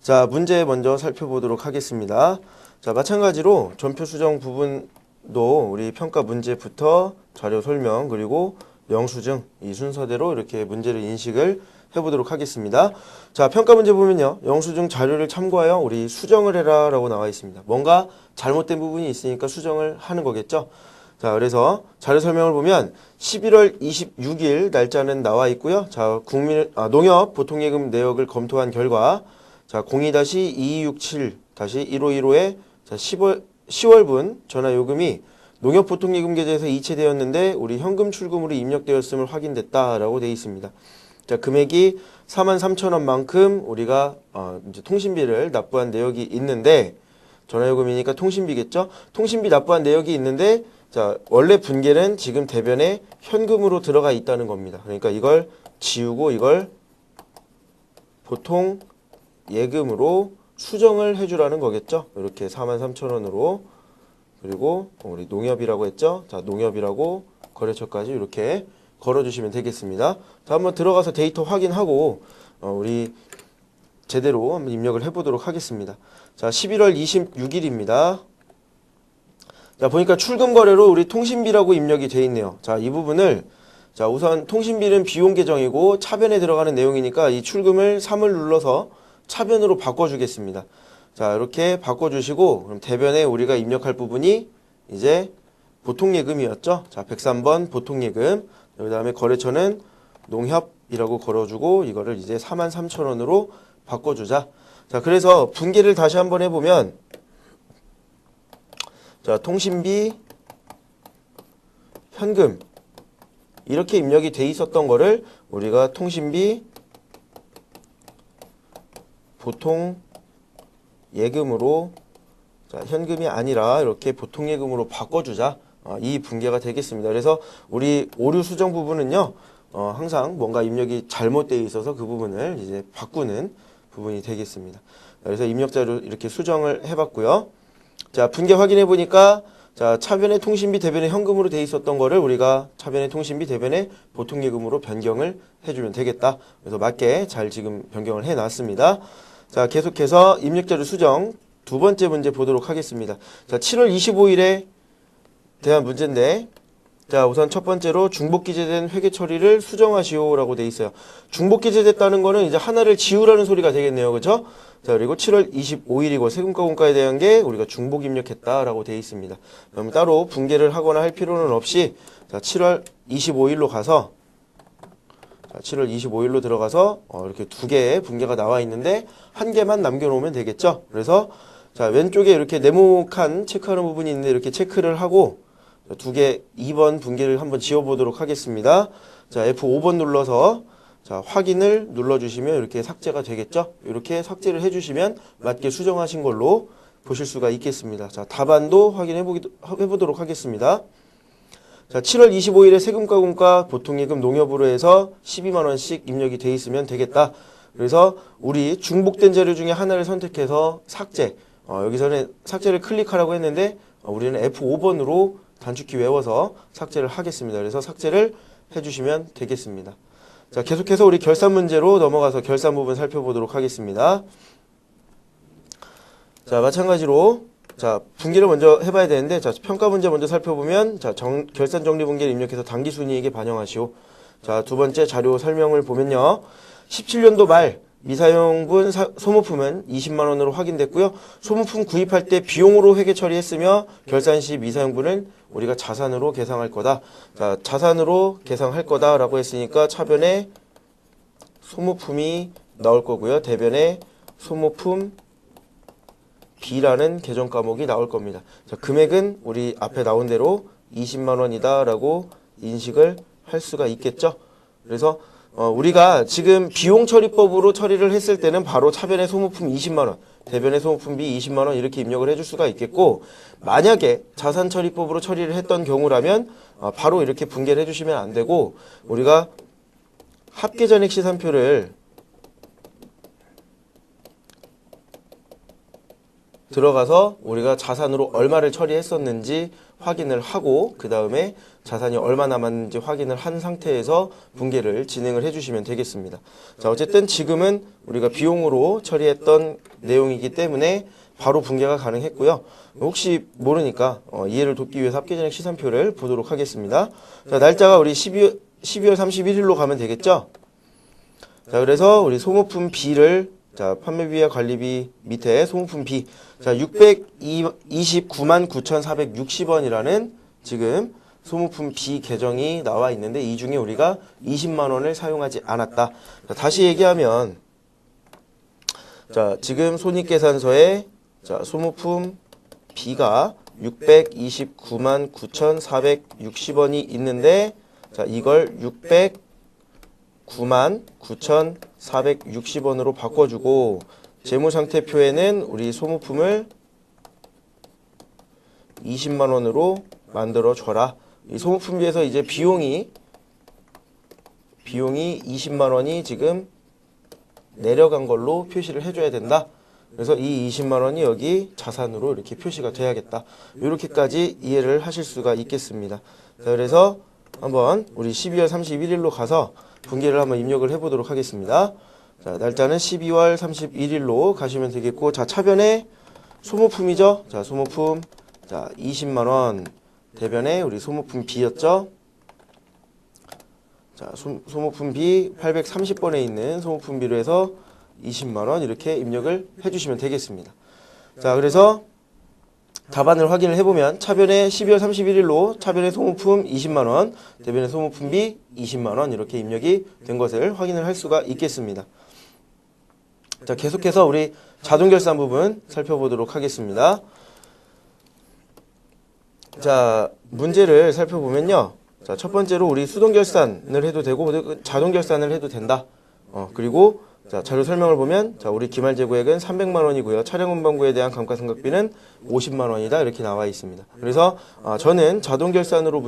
자, 문제 먼저 살펴보도록 하겠습니다. 자, 마찬가지로 전표 수정 부분도 우리 평가 문제부터 자료 설명 그리고 영수증 이 순서대로 이렇게 문제를 인식을 해보도록 하겠습니다. 자, 평가 문제 보면요. 영수증 자료를 참고하여 우리 수정을 해라 라고 나와 있습니다. 뭔가 잘못된 부분이 있으니까 수정을 하는 거겠죠. 자, 그래서 자료 설명을 보면 11월 26일 날짜는 나와 있고요. 자, 농협 보통예금 내역을 검토한 결과 자, 02-2267-1515에 자, 10월분 전화요금이 농협보통예금 계좌에서 이체되었는데 우리 현금 출금으로 입력되었음을 확인됐다라고 되어 있습니다. 자, 금액이 43,000원만큼 우리가 이제 통신비를 납부한 내역이 있는데 전화요금이니까 통신비겠죠? 통신비 납부한 내역이 있는데 자, 원래 분계는 지금 대변에 현금으로 들어가 있다는 겁니다. 그러니까 이걸 지우고 이걸 보통 예금으로 수정을 해주라는 거겠죠. 이렇게 43,000원으로 그리고 우리 농협이라고 했죠. 자, 농협이라고 거래처까지 이렇게 걸어주시면 되겠습니다. 자, 한번 들어가서 데이터 확인하고 우리 제대로 한번 입력을 해보도록 하겠습니다. 자, 11월 26일입니다. 자, 보니까 출금 거래로 우리 통신비라고 입력이 돼 있네요. 자, 이 부분을 자, 우선 통신비는 비용 계정이고 차변에 들어가는 내용이니까 이 출금을 3을 눌러서 차변으로 바꿔주겠습니다. 자, 이렇게 바꿔주시고 그럼 대변에 우리가 입력할 부분이 이제 보통예금이었죠. 자, 103번 보통예금. 그 다음에 거래처는 농협이라고 걸어주고 이거를 이제 43,000원으로 바꿔주자. 자, 그래서 분계를 다시 한번 해보면 자, 통신비, 현금 이렇게 입력이 돼 있었던 거를 우리가 통신비 보통 예금으로 자, 현금이 아니라 이렇게 보통 예금으로 바꿔주자. 이 분계가 되겠습니다. 그래서 우리 오류 수정 부분은요, 항상 뭔가 입력이 잘못되어 있어서 그 부분을 이제 바꾸는 부분이 되겠습니다. 그래서 입력자료 이렇게 수정을 해봤고요. 자, 분계 확인해 보니까 자, 차변에 통신비 대변에 현금으로 돼 있었던 거를 우리가 차변에 통신비 대변에 보통 예금으로 변경을 해주면 되겠다. 그래서 맞게 잘 지금 변경을 해놨습니다. 자, 계속해서 입력자료 수정 두 번째 문제 보도록 하겠습니다. 자, 7월 25일에 대한 문제인데 자, 우선 첫 번째로 중복 기재된 회계 처리를 수정하시오라고 돼 있어요. 중복 기재됐다는 거는 이제 하나를 지우라는 소리가 되겠네요. 그죠? 자, 그리고 7월 25일이고 세금과 공과에 대한 게 우리가 중복 입력했다라고 돼 있습니다. 그럼 따로 분계를 하거나 할 필요는 없이 자, 7월 25일로 가서 자, 7월 25일로 들어가서 이렇게 두 개의 분계가 나와 있는데 한 개만 남겨놓으면 되겠죠. 그래서 자, 왼쪽에 이렇게 네모칸 체크하는 부분이 있는데 이렇게 체크를 하고 두 개 2번 분계를 한번 지워보도록 하겠습니다. 자, F5번 눌러서 자, 확인을 눌러주시면 이렇게 삭제가 되겠죠. 이렇게 삭제를 해주시면 맞게 수정하신 걸로 보실 수가 있겠습니다. 자, 답안도 확인해보도록 하겠습니다. 자, 7월 25일에 세금과 공과 보통예금 농협으로 해서 12만원씩 입력이 돼 있으면 되겠다. 그래서 우리 중복된 자료 중에 하나를 선택해서 삭제. 여기서는 삭제를 클릭하라고 했는데 우리는 F5번으로 단축키 외워서 삭제를 하겠습니다. 그래서 삭제를 해주시면 되겠습니다. 자, 계속해서 우리 결산 문제로 넘어가서 결산 부분 살펴보도록 하겠습니다. 자, 마찬가지로 자, 분계를 먼저 해봐야 되는데 자, 평가 문제 먼저 살펴보면 자, 결산 정리 분계를 입력해서 당기순이익에 반영하시오. 자, 두 번째 자료 설명을 보면요. 17년도 말 미사용분 소모품은 20만원으로 확인됐고요. 소모품 구입할 때 비용으로 회계 처리했으며 결산 시 미사용분은 우리가 자산으로 계상할 거다. 자, 자산으로 계상할 거다라고 했으니까 차변에 소모품이 나올 거고요. 대변에 소모품 B라는 계정 과목이 나올 겁니다. 자, 금액은 우리 앞에 나온 대로 20만원이다 라고 인식을 할 수가 있겠죠. 그래서 우리가 지금 비용처리법으로 처리를 했을 때는 바로 차변의 소모품 20만원, 대변의 소모품비 20만원 이렇게 입력을 해줄 수가 있겠고 만약에 자산처리법으로 처리를 했던 경우라면 바로 이렇게 분계를 해주시면 안 되고 우리가 합계전액 시산표를 들어가서 우리가 자산으로 얼마를 처리했었는지 확인을 하고 그 다음에 자산이 얼마 남았는지 확인을 한 상태에서 분계를 진행을 해주시면 되겠습니다. 자, 어쨌든 지금은 우리가 비용으로 처리했던 내용이기 때문에 바로 분계가 가능했고요. 혹시 모르니까 이해를 돕기 위해서 합계진액 시산표를 보도록 하겠습니다. 자, 날짜가 우리 12월 31일로 가면 되겠죠? 자, 그래서 우리 소모품 B를 자, 판매비와 관리비 밑에 소모품 B. 자, 629만 9,460원이라는 지금 소모품 B 계정이 나와 있는데 이 중에 우리가 20만 원을 사용하지 않았다. 자, 다시 얘기하면 자, 지금 손익계산서에 자, 소모품 B가 629만 9,460원이 있는데 자, 이걸 609만 9,460원으로 바꿔주고 재무상태표에는 우리 소모품을 20만 원으로 만들어 줘라. 이 소모품비에서 이제 비용이 20만 원이 지금 내려간 걸로 표시를 해줘야 된다. 그래서 이 20만 원이 여기 자산으로 이렇게 표시가 돼야겠다. 이렇게까지 이해를 하실 수가 있겠습니다. 자, 그래서 한번 우리 12월 31일로 가서 분계를 한번 입력을 해보도록 하겠습니다. 자, 날짜는 12월 31일로 가시면 되겠고, 자, 차변에 소모품이죠. 자, 소모품, 자, 20만 원 대변에 우리 소모품 B였죠. 자, 소모품 B 830번에 있는 소모품 B로 해서 20만 원 이렇게 입력을 해주시면 되겠습니다. 자, 그래서 답안을 확인을 해보면 차변에 12월 31일로 차변에 소모품 20만 원, 대변에 소모품 B 20만 원 이렇게 입력이 된 것을 확인을 할 수가 있겠습니다. 자, 계속해서 우리 자동결산 부분 살펴보도록 하겠습니다. 자, 문제를 살펴보면요. 자, 첫 번째로 우리 수동결산을 해도 되고 자동결산을 해도 된다. 그리고 자, 자료 설명을 보면 자, 우리 기말재고액은 300만 원이고요. 차량운반구에 대한 감가상각비는 50만 원이다. 이렇게 나와 있습니다. 그래서 저는 자동결산으로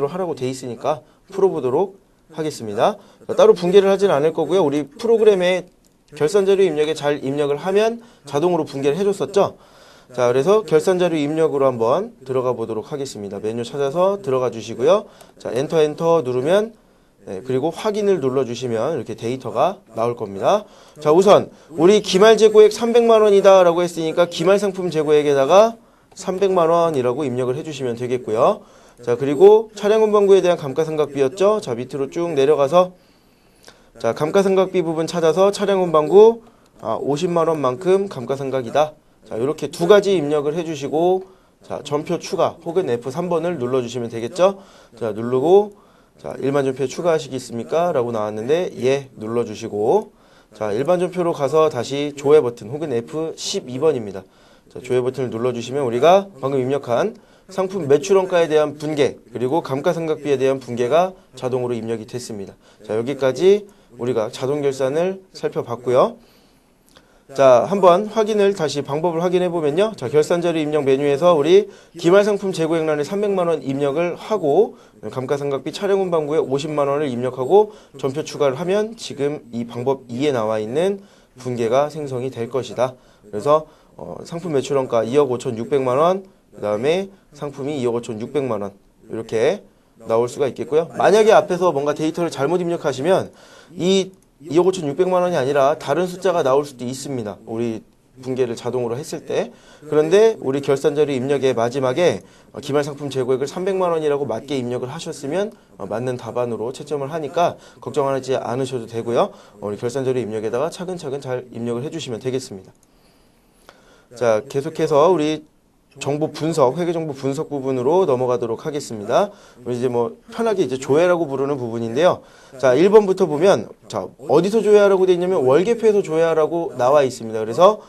하라고 돼 있으니까 풀어보도록 하겠습니다. 자, 따로 분계를 하진 않을 거고요. 우리 프로그램에 결산자료 입력에 잘 입력을 하면 자동으로 분계를 해줬었죠. 자, 그래서 결산자료 입력으로 한번 들어가 보도록 하겠습니다. 메뉴 찾아서 들어가 주시고요. 자, 엔터 누르면 그리고 확인을 눌러주시면 이렇게 데이터가 나올 겁니다. 자, 우선 우리 기말재고액 300만 원이다 라고 했으니까 기말상품 재고액에다가 300만 원이라고 입력을 해주시면 되겠고요. 자, 그리고 차량운반구에 대한 감가상각비였죠. 자, 밑으로 쭉 내려가서 자, 감가상각비 부분 찾아서 차량운반구 50만 원만큼 감가상각이다. 자, 이렇게 두 가지 입력을 해주시고 자, 전표 추가 혹은 F3번을 눌러주시면 되겠죠. 자, 누르고 자, 일반 전표에 추가하시겠습니까? 라고 나왔는데 예 눌러주시고 자, 일반 전표로 가서 다시 조회 버튼 혹은 F12번입니다. 자, 조회 버튼을 눌러주시면 우리가 방금 입력한 상품 매출원가에 대한 분계 그리고 감가상각비에 대한 분계가 자동으로 입력이 됐습니다. 자, 여기까지 우리가 자동결산을 살펴봤고요. 자, 한번 다시 방법을 확인해 보면요. 자, 결산자료 입력 메뉴에서 우리 기말상품 재고액란에 300만 원 입력을 하고 감가상각비 차량운반구에 50만 원을 입력하고 전표 추가를 하면 지금 이 방법 2에 나와 있는 분계가 생성이 될 것이다. 그래서 상품 매출원가 2억 5,600만 원, 그 다음에 상품이 2억 5,600만 원 이렇게 나올 수가 있겠고요. 만약에 앞에서 뭔가 데이터를 잘못 입력하시면 이 2억 5,600만 원이 아니라 다른 숫자가 나올 수도 있습니다. 우리 분계를 자동으로 했을 때. 그런데 우리 결산자료 입력의 마지막에 기말상품 재고액을 300만 원이라고 맞게 입력을 하셨으면 맞는 답안으로 채점을 하니까 걱정하지 않으셔도 되고요. 우리 결산자료 입력에다가 차근차근 잘 입력을 해주시면 되겠습니다. 자, 계속해서 우리 정보 분석, 회계정보 분석 부분으로 넘어가도록 하겠습니다. 이제 편하게 이제 조회라고 부르는 부분인데요. 자, 1번부터 보면, 자, 어디서 조회하라고 되어 있냐면 월계표에서 조회하라고 나와 있습니다. 그래서,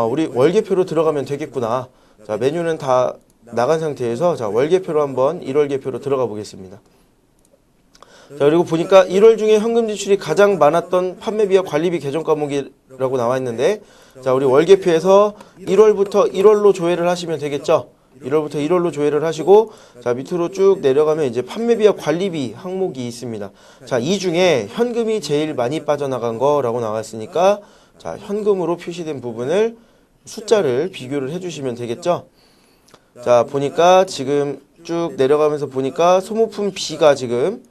우리 월계표로 들어가면 되겠구나. 자, 메뉴는 다 나간 상태에서, 자, 월계표로 한번 1월계표로 들어가 보겠습니다. 자, 그리고 보니까 1월 중에 현금 지출이 가장 많았던 판매비와 관리비 계정 과목이라고 나와 있는데, 자, 우리 월계표에서 1월부터 1월로 조회를 하시면 되겠죠? 1월부터 1월로 조회를 하시고, 자, 밑으로 쭉 내려가면 이제 판매비와 관리비 항목이 있습니다. 자, 이 중에 현금이 제일 많이 빠져나간 거라고 나왔으니까, 자, 현금으로 표시된 부분을 숫자를 비교를 해주시면 되겠죠. 자, 보니까 지금 쭉 내려가면서 보니까 소모품 B가 지금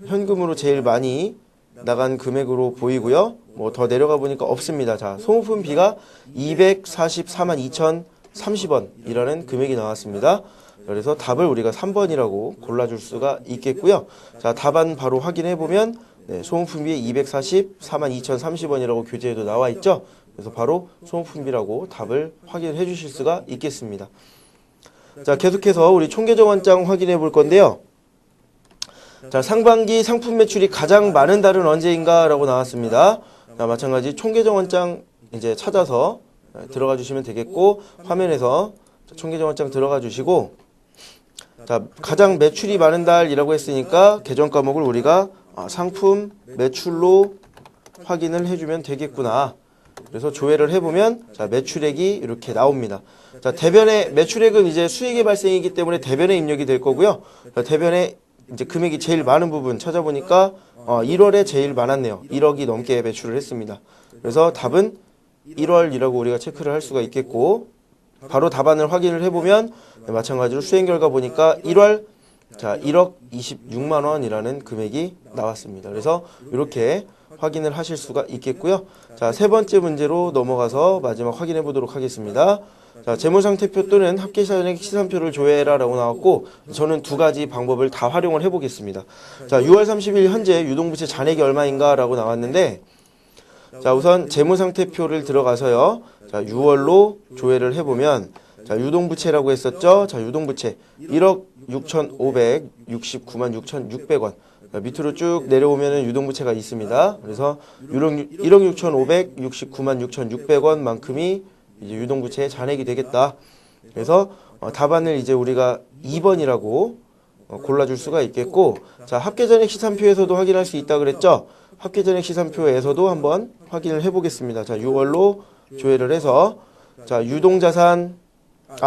현금으로 제일 많이 나간 금액으로 보이고요. 뭐 더 내려가 보니까 없습니다. 자, 소모품 B가 244만 2,030원이라는 금액이 나왔습니다. 그래서 답을 우리가 3번이라고 골라줄 수가 있겠고요. 자, 답안 바로 확인해 보면 네, 소모품비에 244만 2,030원이라고 교재에도 나와 있죠. 그래서 바로 소모품비라고 답을 확인해 주실 수가 있겠습니다. 자, 계속해서 우리 총계정원장 확인해 볼 건데요. 자, 상반기 상품 매출이 가장 많은 달은 언제인가 라고 나왔습니다. 자, 마찬가지 총계정원장 이제 찾아서 들어가 주시면 되겠고, 화면에서 총계정원장 들어가 주시고, 자, 가장 매출이 많은 달이라고 했으니까 계정 과목을 우리가 상품 매출로 확인을 해주면 되겠구나. 그래서 조회를 해보면 자, 매출액이 이렇게 나옵니다. 자, 대변의 매출액은 이제 수익의 발생이기 때문에 대변에 입력이 될 거고요. 자, 대변에 이제 금액이 제일 많은 부분 찾아보니까 1월에 제일 많았네요. 1억이 넘게 매출을 했습니다. 그래서 답은 1월이라고 우리가 체크를 할 수가 있겠고, 바로 답안을 확인을 해보면 마찬가지로 수행 결과 보니까 1월 자 1억 26만 원이라는 금액이 나왔습니다. 그래서 이렇게 확인을 하실 수가 있겠고요. 자, 세 번째 문제로 넘어가서 마지막 확인해 보도록 하겠습니다. 자, 재무상태표 또는 합계산액 시산표를 조회해라 라고 나왔고, 저는 두 가지 방법을 다 활용을 해 보겠습니다. 자, 6월 30일 현재 유동부채 잔액이 얼마인가 라고 나왔는데, 자, 우선 재무상태표를 들어가서요. 자, 6월로 조회를 해보면, 자, 유동부채라고 했었죠. 자, 유동부채 1억 6,569만 6,600원. 밑으로 쭉 내려오면은 유동부채가 있습니다. 그래서 1억 6,569만 6,600원만큼이 이제 유동부채의 잔액이 되겠다. 그래서 답안을 이제 우리가 2번이라고 골라줄 수가 있겠고, 자, 합계전액 시산표에서도 확인할 수 있다 그랬죠. 합계전액 시산표에서도 한번 확인을 해보겠습니다. 자, 6월로 조회를 해서 자,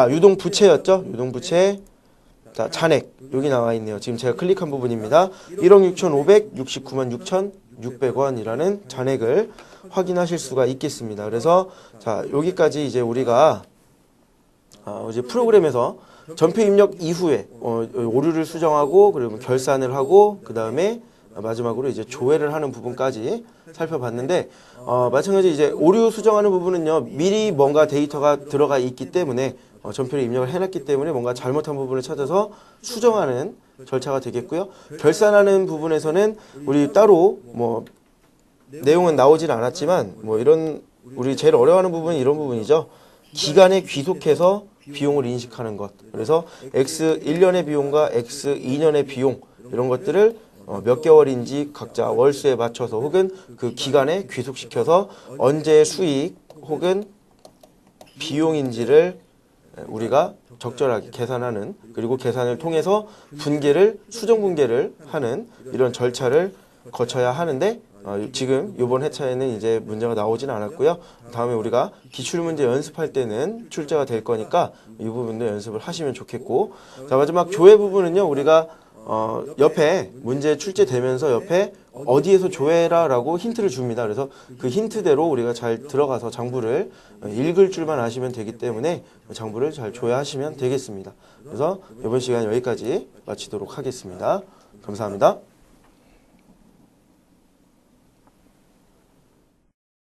유동부채였죠. 유동부채 자, 잔액 여기 나와 있네요. 지금 제가 클릭한 부분입니다. 1억 6,569만 6,600원이라는 잔액을 확인하실 수가 있겠습니다. 그래서 자, 여기까지 이제 우리가 이제 프로그램에서 전표 입력 이후에 오류를 수정하고 그리고 결산을 하고 그 다음에 마지막으로 이제 조회를 하는 부분까지 살펴봤는데, 마찬가지 이제 오류 수정하는 부분은요, 미리 뭔가 데이터가 들어가 있기 때문에 전표를 입력을 해놨기 때문에 뭔가 잘못한 부분을 찾아서 수정하는 절차가 되겠고요. 결산하는 부분에서는 우리 따로 뭐 내용은 나오진 않았지만 뭐 이런 우리 제일 어려워하는 부분이 이런 부분이죠. 기간에 귀속해서 비용을 인식하는 것. 그래서 X 1년의 비용과 X 2년의 비용 이런 것들을 몇 개월인지 각자 월수에 맞춰서 혹은 그 기간에 귀속시켜서 언제 수익 혹은 비용인지를 우리가 적절하게 계산하는, 그리고 계산을 통해서 수정 분계를 하는 이런 절차를 거쳐야 하는데, 지금 이번 회차에는 이제 문제가 나오진 않았고요. 다음에 우리가 기출문제 연습할 때는 출제가 될 거니까 이 부분도 연습을 하시면 좋겠고, 자, 마지막 조회 부분은요, 우리가 옆에 문제 출제되면서 옆에 어디에서 조회라 라고 힌트를 줍니다. 그래서 그 힌트대로 우리가 잘 들어가서 장부를 읽을 줄만 아시면 되기 때문에 장부를 잘 조회하시면 되겠습니다. 그래서 이번 시간 여기까지 마치도록 하겠습니다. 감사합니다.